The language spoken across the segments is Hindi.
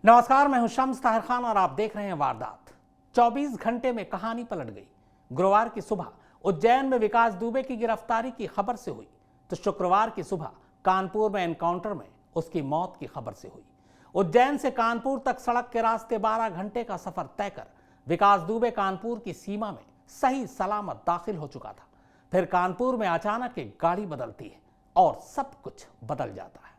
नमस्कार, मैं हूं शम्स ताहिर खान और आप देख रहे हैं वारदात। 24 घंटे में कहानी पलट गई। गुरुवार की सुबह उज्जैन में विकास दुबे की गिरफ्तारी की खबर से हुई, तो शुक्रवार की सुबह कानपुर में एनकाउंटर में उसकी मौत की खबर से हुई। उज्जैन से कानपुर तक सड़क के रास्ते 12 घंटे का सफर तय कर विकास दुबे कानपुर की सीमा में सही सलामत दाखिल हो चुका था। फिर कानपुर में अचानक एक गाड़ी बदलती है और सब कुछ बदल जाता है।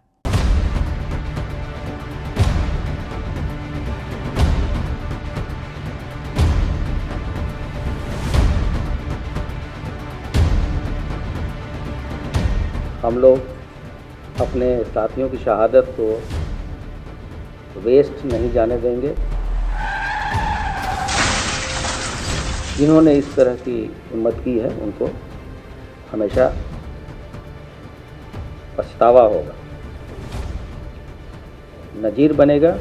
हम लोग अपने साथियों की शहादत को वेस्ट नहीं जाने देंगे। जिन्होंने इस तरह की हिम्मत की है उनको हमेशा पछतावा होगा, नजीर बनेगा।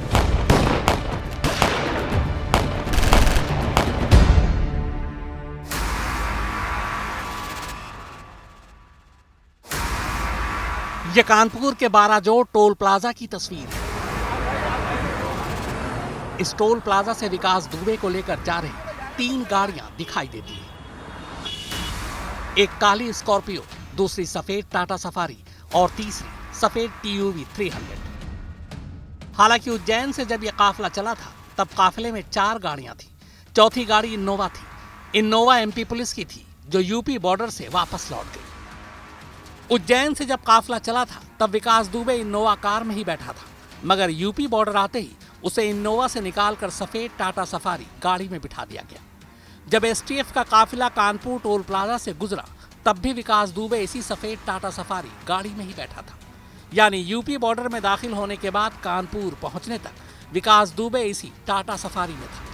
ये कानपुर के 12 जोड़ टोल प्लाजा की तस्वीर है। इस टोल प्लाजा से विकास दुबे को लेकर जा रही 3 गाड़ियां दिखाई देती हैं। एक काली स्कॉर्पियो, दूसरी सफेद टाटा सफारी और तीसरी सफेद TUV 300। हालांकि उज्जैन से जब यह काफिला चला था तब काफिले में 4 गाड़ियां थी। चौथी गाड़ी इनोवा थी। इनोवा MP पुलिस की थी जो UP बॉर्डर से वापस लौट गई। उज्जैन से जब काफिला चला था तब विकास दुबे इनोवा कार में ही बैठा था, मगर UP बॉर्डर आते ही उसे इनोवा से निकालकर सफेद टाटा सफारी गाड़ी में बिठा दिया गया। जब STF का काफिला कानपुर टोल प्लाजा से गुजरा तब भी विकास दुबे इसी सफेद टाटा सफारी गाड़ी में ही बैठा था। यानी UP बॉर्डर में दाखिल होने के बाद कानपुर पहुंचने तक विकास दुबे इसी टाटा सफारी में था।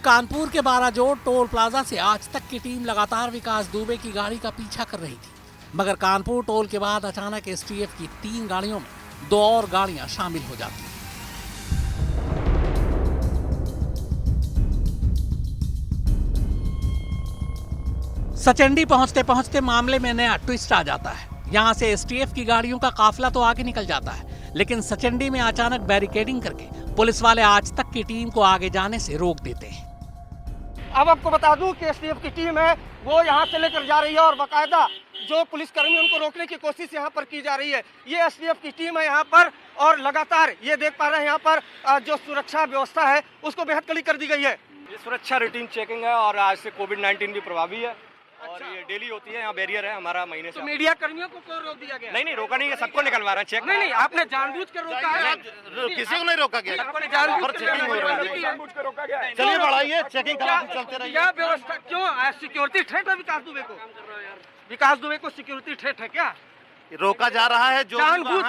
कानपुर के 12 जोड़ टोल प्लाजा से आज तक की टीम लगातार विकास दुबे की गाड़ी का पीछा कर रही थी, मगर कानपुर टोल के बाद अचानक STF की 3 गाड़ियों में 2 और गाड़ियां शामिल हो जाती हैं। सचंडी पहुंचते पहुंचते मामले में नया ट्विस्ट आ जाता है। यहां से STF की गाड़ियों का काफिला तो आगे निकल जाता है, लेकिन सचंडी में अचानक बैरिकेडिंग करके पुलिस वाले आज तक की टीम को आगे जाने से रोक देते हैं। अब आपको बता दूं कि STF की टीम है वो यहाँ से लेकर जा रही है और बाकायदा जो पुलिसकर्मी उनको रोकने की कोशिश यहाँ पर की जा रही है। ये STF की टीम है यहाँ पर और लगातार ये देख पा रहे हैं यहाँ पर जो सुरक्षा व्यवस्था है उसको बेहद कड़ी कर दी गई है। ये सुरक्षा रूटीन चेकिंग है और आज से कोविड-19 भी प्रभावी है। और ये डेली होती है, यहाँ बैरियर है हमारा महीने से। तो मीडिया कर्मियों को क्यों रोक दिया गया? नहीं रोका नहीं है, सबको निकलवा रहे हैं चेक। नहीं आपने जानबूझ कर रोका है। किसी को नहीं रोका गया, जानबूझ कर रोका गया। चलिए बढ़ाइए, चेकिंग चलते रहिए। यह व्यवस्था क्यों? सिक्योरिटी थ्रेट है विकास दुबे को? विकास दुबे को सिक्योरिटी थ्रेट है क्या? रोका जा रहा है जो जानबूझ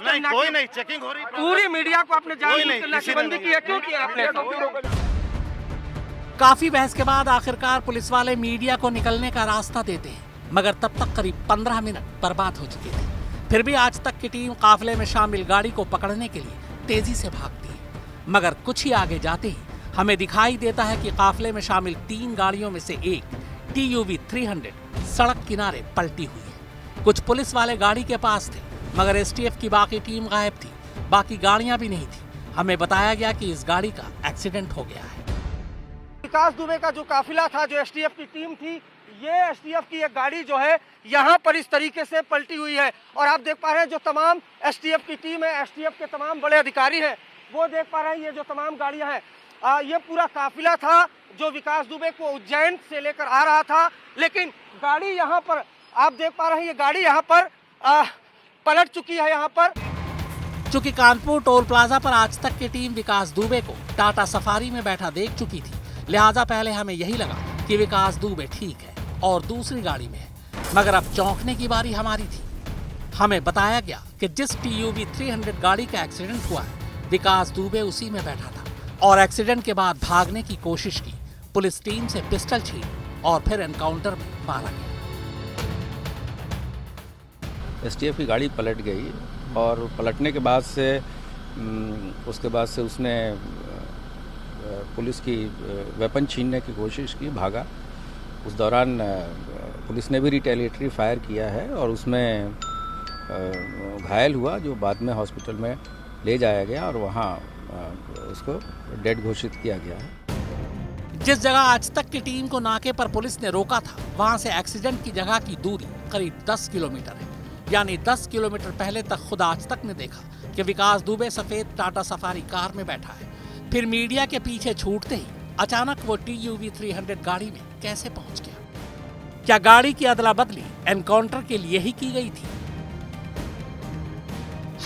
कर कोई नहीं, चेकिंग हो रही है। पूरी मीडिया को आपने जानबूझ कर नाकेबंदी की है, क्यों किया आपने? काफी बहस के बाद आखिरकार पुलिस वाले मीडिया को निकलने का रास्ता देते हैं, मगर तब तक करीब 15 मिनट बर्बाद हो चुके थे। फिर भी आज तक की टीम काफिले में शामिल गाड़ी को पकड़ने के लिए तेजी से भागती है, मगर कुछ ही आगे जाते ही हमें दिखाई देता है कि काफिले में शामिल 3 गाड़ियों में से एक TUV 300 सड़क किनारे पलटी हुई है। कुछ पुलिस वाले गाड़ी के पास थे, मगर STF की बाकी टीम गायब थी। बाकी गाड़ियां भी नहीं थी। हमें बताया गया कि इस गाड़ी का एक्सीडेंट हो गया है। विकास दुबे का जो काफिला था, जो STF की टीम थी, ये STF की एक गाड़ी जो है यहाँ पर इस तरीके से पलटी हुई है। और आप देख पा रहे हैं जो तमाम STF की टीम है, STF के तमाम बड़े अधिकारी हैं, वो देख पा रहे हैं ये जो तमाम गाड़ियाँ हैं। ये पूरा काफिला था जो विकास दुबे को उज्जैन से लेकर आ रहा था, लेकिन गाड़ी यहाँ पर आप देख पा रहे हैं, ये गाड़ी यहाँ पर पलट चुकी है। यहाँ पर चूंकि कानपुर टोल प्लाजा पर आज तक की टीम विकास दुबे को टाटा सफारी में बैठा देख चुकी थी, लिहाजा पहले हमें यही लगा कि विकास दुबे ठीक है और दूसरी गाड़ी में है, मगर अब चौंकने की बारी हमारी थी। हमें बताया गया कि जिस TUV 300 गाड़ी का एक्सीडेंट हुआ है, विकास दुबे उसी में बैठा था और एक्सीडेंट के बाद भागने की कोशिश की। पुलिस टीम से पिस्टल छीनी और फिर एनकाउंटर में मारा गया। STF की गाड़ी पलट गई और पलटने के बाद से उसके बाद से उसने पुलिस की वेपन छीनने की कोशिश की, भागा। उस दौरान पुलिस ने भी रिटेलिएटरी फायर किया है और उसमें घायल हुआ, जो बाद में हॉस्पिटल में ले जाया गया और वहाँ उसको डेड घोषित किया गया है। जिस जगह आज तक की टीम को नाके पर पुलिस ने रोका था, वहां से एक्सीडेंट की जगह की दूरी करीब 10 किलोमीटर है। यानी 10 किलोमीटर पहले तक खुद आज तक ने देखा कि विकास दुबे सफेद टाटा सफारी कार में बैठा है। फिर मीडिया के पीछे छूटते ही अचानक वो TUV 300 गाड़ी में कैसे पहुंच गया? क्या गाड़ी की अदला बदली एनकाउंटर के लिए ही की गई थी?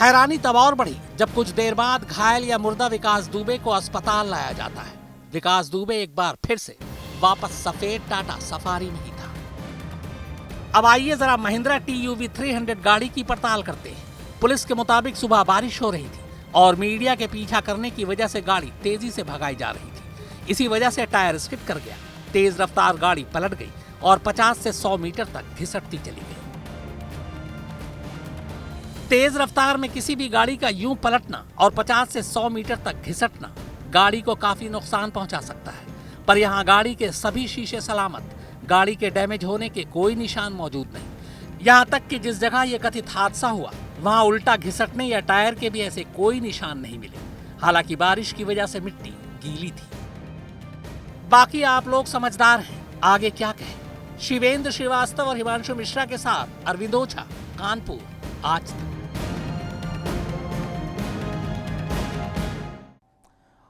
हैरानी तब और बढ़ी जब कुछ देर बाद घायल या मुर्दा विकास दुबे को अस्पताल लाया जाता है। विकास दुबे एक बार फिर से वापस सफेद टाटा सफारी में ही था। अब आइए जरा महिंद्रा TUV 300 गाड़ी की पड़ताल करते हैं। पुलिस के मुताबिक सुबह बारिश हो रही थी और मीडिया के पीछा करने की वजह से गाड़ी तेजी से भगाई जा रही थी। इसी वजह से टायर स्किड कर गया। तेज रफ्तार गाड़ी पलट गई और 50 से 100 मीटर तक घिसटती चली गई। तेज रफ्तार में किसी भी गाड़ी का यूं पलटना और 50 से 100 मीटर तक घिसटना गाड़ी को काफी नुकसान पहुंचा सकता है। पर यहां गाड़ी के सभी शीशे सलामत, गाड़ी के डैमेज होने के कोई निशान मौजूद नहीं। यहां तक कि जिस जगह यह कथित हादसा हुआ वहां उल्टा घिसटने या टायर के भी ऐसे कोई निशान नहीं मिले। हालांकि बारिश की वजह से मिट्टी गीली थी। बाकी आप लोग समझदार हैं, आगे क्या कहें। शिवेंद्र श्रीवास्तव और हिमांशु मिश्रा के साथ अरविंद ओझा, कानपुर, आज तक।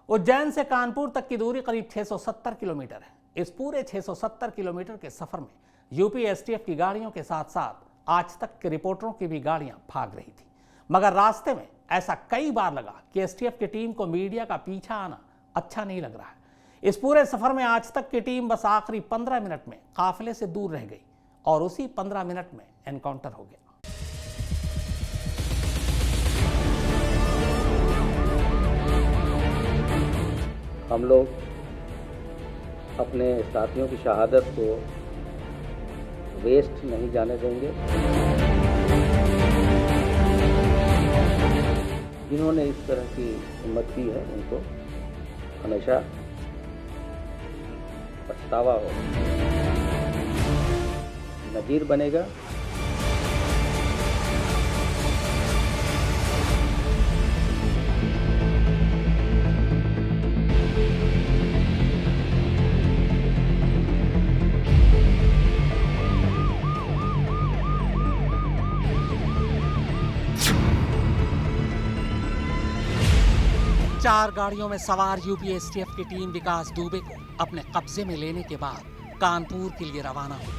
उज्जैन से कानपुर तक की दूरी करीब 670 किलोमीटर है। इस पूरे 670 किलोमीटर के सफर में यूपी STF की गाड़ियों के साथ साथ आज तक के रिपोर्टरों की भी गाड़ियां भाग रही थी। मगर रास्ते में ऐसा कई बार लगा कि STF की टीम को मीडिया का पीछा आना अच्छा नहीं लग रहा है। इस पूरे सफर में आज तक की टीम बस आखिरी 15 मिनट में काफिले से दूर रह गई और उसी 15 मिनट में एनकाउंटर हो गया। हम लोग अपने साथियों की शहादत को वेस्ट नहीं जाने देंगे। जिन्होंने इस तरह की हिम्मत की है उनको हमेशा पछतावा हो, नज़ीर बनेगा। चार गाड़ियों में सवार यूपी STF की टीम विकास दुबे को अपने कब्जे में लेने के बाद कानपुर के लिए रवाना हुई।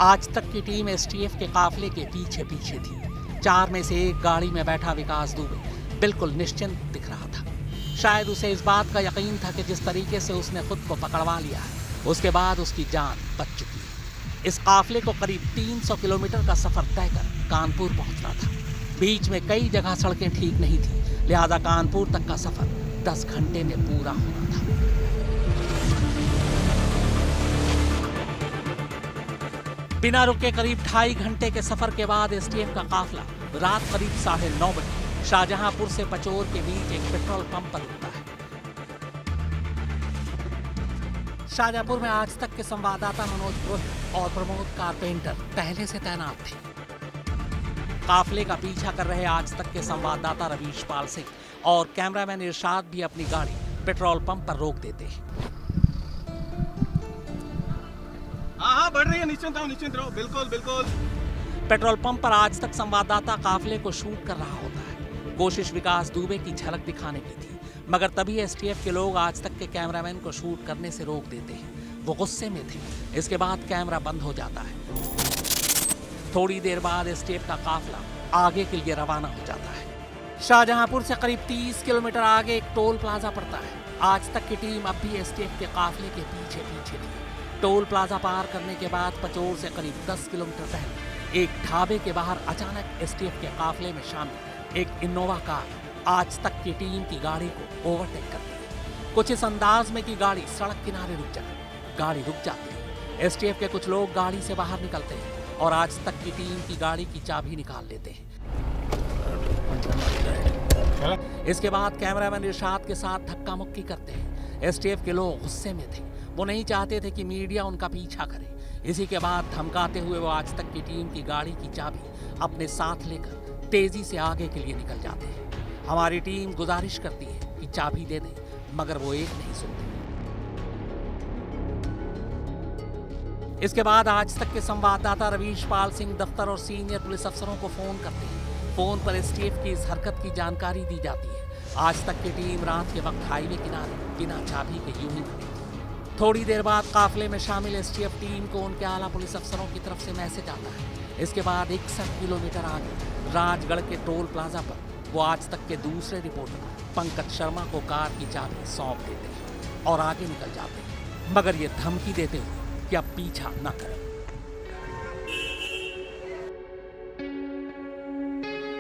आज तक की टीम STF के काफिले के पीछे पीछे थी। चार में से एक गाड़ी में बैठा विकास दुबे बिल्कुल निश्चिंत दिख रहा था। शायद उसे इस बात का यकीन था कि जिस तरीके से उसने खुद को पकड़वा लिया है उसके बाद उसकी जान बच चुकी है। इस काफिले को करीब 300 किलोमीटर का सफर तय कर कानपुर पहुंचना था। बीच में कई जगह सड़कें ठीक नहीं थी, लिहाजा कानपुर तक का सफर 10 घंटे में पूरा होना था। बिना रुके करीब 2.5 घंटे के सफर के बाद STF का काफिला रात करीब 9:30 बजे शाहजहांपुर से पचोर के बीच एक पेट्रोल पंप पर रुकता है। शाहजहांपुर में आज तक के संवाददाता मनोज पुरोहित और प्रमोद कारपेंटर पहले से तैनात थे। काफिले का पीछा कर रहे आज तक के संवाददाता रवीश पाल सिंह और कैमरामैन इरशाद भी अपनी गाड़ी पेट्रोल पंप पर रोक देते हैं। हाँ बढ़ रही है, निश्चिंत रहो, बिल्कुल बिल्कुल। पेट्रोल पंप पर आज तक संवाददाता काफिले को शूट कर रहा होता है। कोशिश विकास दुबे की झलक दिखाने की थी, मगर तभी STF के लोग आज तक के कैमरामैन को शूट करने से रोक देते हैं। वो गुस्से में थे। इसके बाद कैमरा बंद हो जाता है। थोड़ी देर बाद STF का काफिला आगे के लिए रवाना हो जाता है। शाहजहांपुर से करीब 30 किलोमीटर आगे एक टोल प्लाजा पड़ता है। आज तक की टीम अब भी STF के काफिले के पीछे पीछे थी। टोल प्लाजा पार करने के बाद पचोर से करीब 10 किलोमीटर पहले एक ढाबे के बाहर अचानक STF के काफिले में शामिल एक इनोवा कार आज तक की टीम की गाड़ी को ओवरटेक करती है। कुछ इस अंदाज में कि गाड़ी सड़क किनारे रुक जाए। गाड़ी रुक जाती है। STF के कुछ लोग गाड़ी से बाहर निकलते हैं और आज तक की टीम की गाड़ी की चाबी निकाल लेते हैं। इसके बाद कैमरामैन इरशाद के साथ धक्का मुक्की करते हैं। STF के लोग गुस्से में थे। वो नहीं चाहते थे कि मीडिया उनका पीछा करे, इसी के बाद धमकाते हुए वो आज तक की टीम की गाड़ी की चाबी अपने साथ लेकर तेजी से आगे के लिए निकल जाते हैं। हमारी टीम गुजारिश करती है कि चाबी दे दें, मगर वो एक नहीं सुनते। इसके बाद आज तक के संवाददाता रवीश पाल सिंह दफ्तर और सीनियर पुलिस अफसरों को फोन करते हैं। फोन पर एसटीएफ की इस हरकत की जानकारी दी जाती है। आज तक की टीम रात के वक्त हाईवे किनारे बिना चाबी के यूं ही खड़ी थी। थोड़ी देर बाद काफिले में शामिल एसटीएफ टीम को उनके आला पुलिस अफसरों की तरफ से मैसेज आता है। इसके बाद 61 किलोमीटर आगे राजगढ़ के टोल प्लाजा पर वो आज तक के दूसरे रिपोर्टर पंकज शर्मा को कार की चाबी सौंप देते हैं और आगे निकल जाते हैं, मगर ये धमकी देते हुए कि अब पीछा न करें।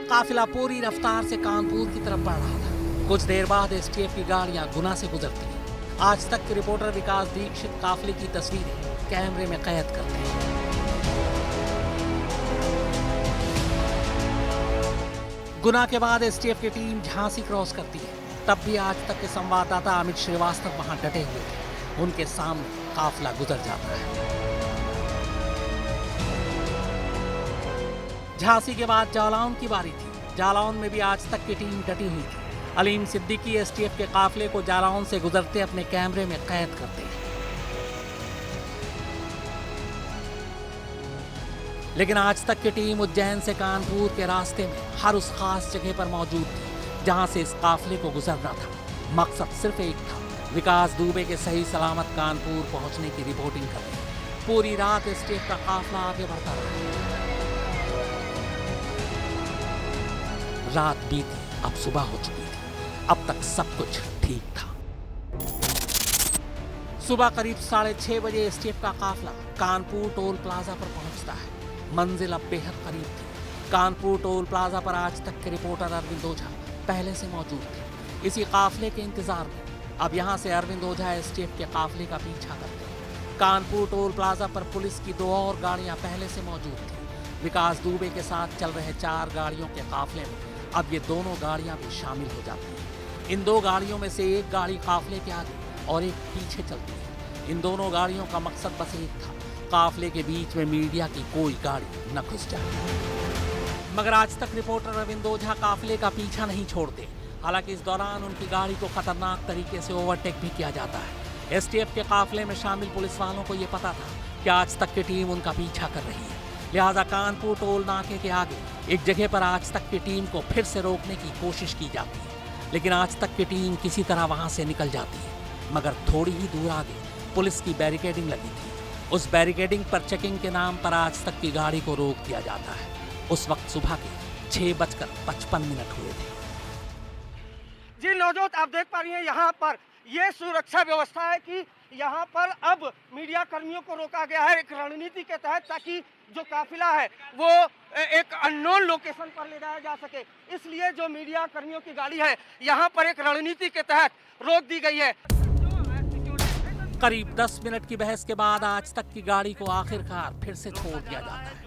काफिला पूरी रफ्तार से कानपुर की तरफ बढ़ रहा था। कुछ देर बाद एसटीएफ की गाड़ियां गुना से गुजरती हैं। आज तक के रिपोर्टर विकास दीक्षित काफिले की तस्वीरें कैमरे में कैद करते हैं। गुना के बाद एसटीएफ की टीम झांसी क्रॉस करती है। तब भी आज तक के संवाददाता अमित श्रीवास्तव वहां डटे हुए थे। उनके सामने काफिला गुजर जाता है। झांसी के बाद जालौन की बारी थी। जालौन में भी आज तक की टीम डटी हुई थी। अलीम सिद्दीकी एसटीएफ के काफिले को जालौन से गुजरते अपने कैमरे में कैद करते हैं। लेकिन आज तक की टीम उज्जैन से कानपुर के रास्ते में हर उस खास जगह पर मौजूद थी जहां से इस काफिले को गुजरना था। मकसद सिर्फ एक था, विकास दुबे के सही सलामत कानपुर पहुंचने की रिपोर्टिंग करनी। पूरी रात एसटीएफ का काफिला आगे बढ़ता रहा। रात बीती, अब सुबह हो चुकी थी। अब तक सब कुछ ठीक था। सुबह करीब 6:30 बजे एसटीएफ का काफिला कानपुर टोल प्लाजा पर पहुंचता है। मंजिल अब बेहद करीब थी। कानपुर टोल प्लाजा पर आज तक के रिपोर्टर अरविंद ओझा पहले से मौजूद थे। इसी काफिले के इंतजार में अब यहां से अरविंद ओझा एसटीएफ के काफिले का पीछा करते हैं। कानपुर टोल प्लाजा पर पुलिस की 2 और गाड़ियां पहले से मौजूद थी। विकास दुबे के साथ चल रहे 4 गाड़ियों के काफिले में अब ये दोनों गाड़ियां भी शामिल हो जाती हैं। इन 2 गाड़ियों में से एक गाड़ी काफिले के आगे और एक पीछे चलती है। इन दोनों गाड़ियों का मकसद बस एक था, काफिले के बीच में मीडिया की कोई गाड़ी न घुस जाए। मगर आज तक रिपोर्टर अरविंद ओझा काफिले का पीछा नहीं छोड़ते। हालांकि इस दौरान उनकी गाड़ी को खतरनाक तरीके से ओवरटेक भी किया जाता है। एसटीएफ के काफिले में शामिल पुलिस वालों को ये पता था कि आज तक की टीम उनका पीछा कर रही है। लिहाजा कानपुर टोल नाके के आगे एक जगह पर आज तक की टीम को फिर से रोकने की कोशिश की जाती है। लेकिन आज तक की टीम किसी तरह वहां से निकल जाती है। मगर थोड़ी ही दूर आगे पुलिस की बैरिकेडिंग लगी थी। उस बैरिकेडिंग पर चेकिंग के नाम पर आज तक की गाड़ी को रोक दिया जाता है। उस वक्त सुबह के 6:55 हुए थे। जी नवजोत, आप देख पा रही हैं यहाँ पर ये सुरक्षा व्यवस्था है कि यहाँ पर अब मीडिया कर्मियों को रोका गया है एक रणनीति के तहत, ताकि जो काफिला है वो एक अननोन लोकेशन पर ले जाया जा सके। इसलिए जो मीडिया कर्मियों की गाड़ी है यहाँ पर एक रणनीति के तहत रोक दी गई है। करीब 10 मिनट की बहस के बाद आज तक की गाड़ी को आखिरकार फिर से छोड़ दिया जाता है।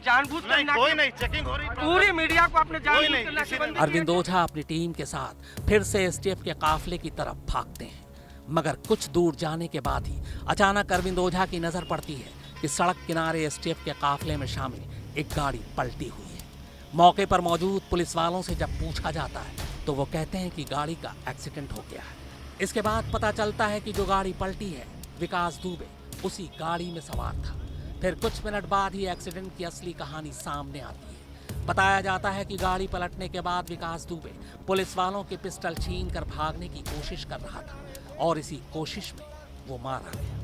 जानबूझकर कोई नहीं, चेकिंग हो रही है। पूरी मीडिया को अपने जानबूझकर अरविंद ओझा अपनी टीम के साथ फिर से एसटीएफ के काफिले की तरफ भागते हैं। मगर कुछ दूर जाने के बाद ही अचानक अरविंद ओझा की नजर पड़ती है कि सड़क किनारे एसटीएफ के काफिले में शामिल एक गाड़ी पलटी हुई है। मौके पर मौजूद पुलिस वालों से जब पूछा जाता है तो वो कहते हैं कि गाड़ी का एक्सीडेंट हो गया है। इसके बाद पता चलता है कि जो गाड़ी पलटी है विकास दुबे उसी गाड़ी में सवार था। फिर कुछ मिनट बाद ही एक्सीडेंट की असली कहानी सामने आती है। बताया जाता है कि गाड़ी पलटने के बाद विकास दुबे पुलिस वालों के पिस्टल छीन कर भागने की कोशिश कर रहा था और इसी कोशिश में वो मारा गया।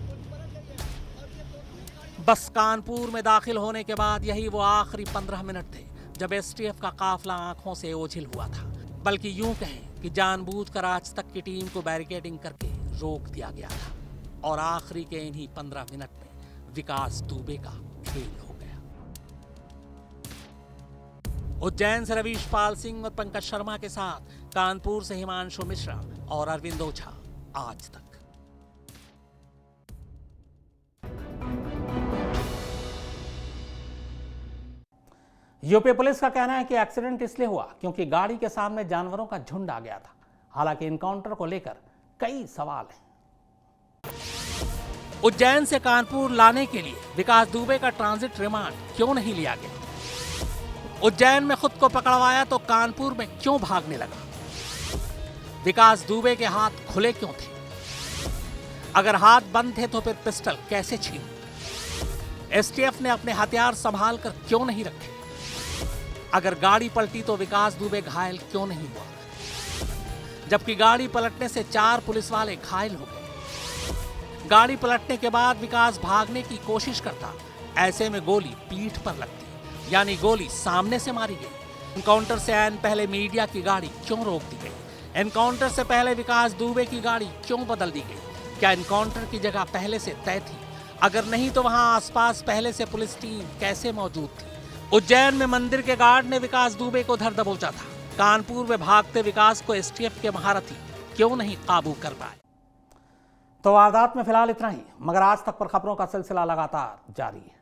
बस कानपुर में दाखिल होने के बाद यही वो आखिरी 15 मिनट थे जब एसटीएफ का काफिला आंखों से ओझिल हुआ था। बल्कि यूं कहें कि जानबूझकर आज तक की टीम को बैरिकेडिंग करके रोक दिया गया था और आखिरी के इन्हीं 15 मिनट में विकास दुबे का खेल हो गया। उज्जैन से रवीश पाल सिंह और पंकज शर्मा के साथ कानपुर से हिमांशु मिश्रा और अरविंद ओझा, आज तक। यूपी पुलिस का कहना है कि एक्सीडेंट इसलिए हुआ क्योंकि गाड़ी के सामने जानवरों का झुंड आ गया था। हालांकि इनकाउंटर को लेकर कई सवाल हैं। उज्जैन से कानपुर लाने के लिए विकास दुबे का ट्रांजिट रिमांड क्यों नहीं लिया गया? उज्जैन में खुद को पकड़वाया तो कानपुर में क्यों भागने लगा? विकास दुबे के हाथ खुले क्यों थे? अगर हाथ बंद थे तो फिर पिस्टल कैसे छीनी? एसटीएफ ने अपने हथियार संभाल कर क्यों नहीं रखे? अगर गाड़ी पलटी तो विकास दुबे घायल क्यों नहीं हुआ? जबकि गाड़ी पलटने से 4 पुलिस वाले घायल हो गए। गाड़ी पलटने के बाद विकास भागने की कोशिश करता, ऐसे में गोली पीठ पर लगती, यानी गोली सामने से मारी गई। एनकाउंटर से ऐन पहले मीडिया की गाड़ी क्यों रोक दी गई? एनकाउंटर से पहले विकास दुबे की गाड़ी क्यों बदल दी गई? क्या एनकाउंटर की जगह पहले से तय थी? अगर नहीं तो वहां आसपास पहले से पुलिस टीम कैसे मौजूद थी? उज्जैन में मंदिर के गार्ड ने विकास दुबे को धर दबोचा था। कानपुर में भागते विकास को एसटीएफ के महारथी क्यों नहीं काबू कर पाए? तो वारदात में फिलहाल इतना ही, मगर आज तक पर खबरों का सिलसिला लगातार जारी है।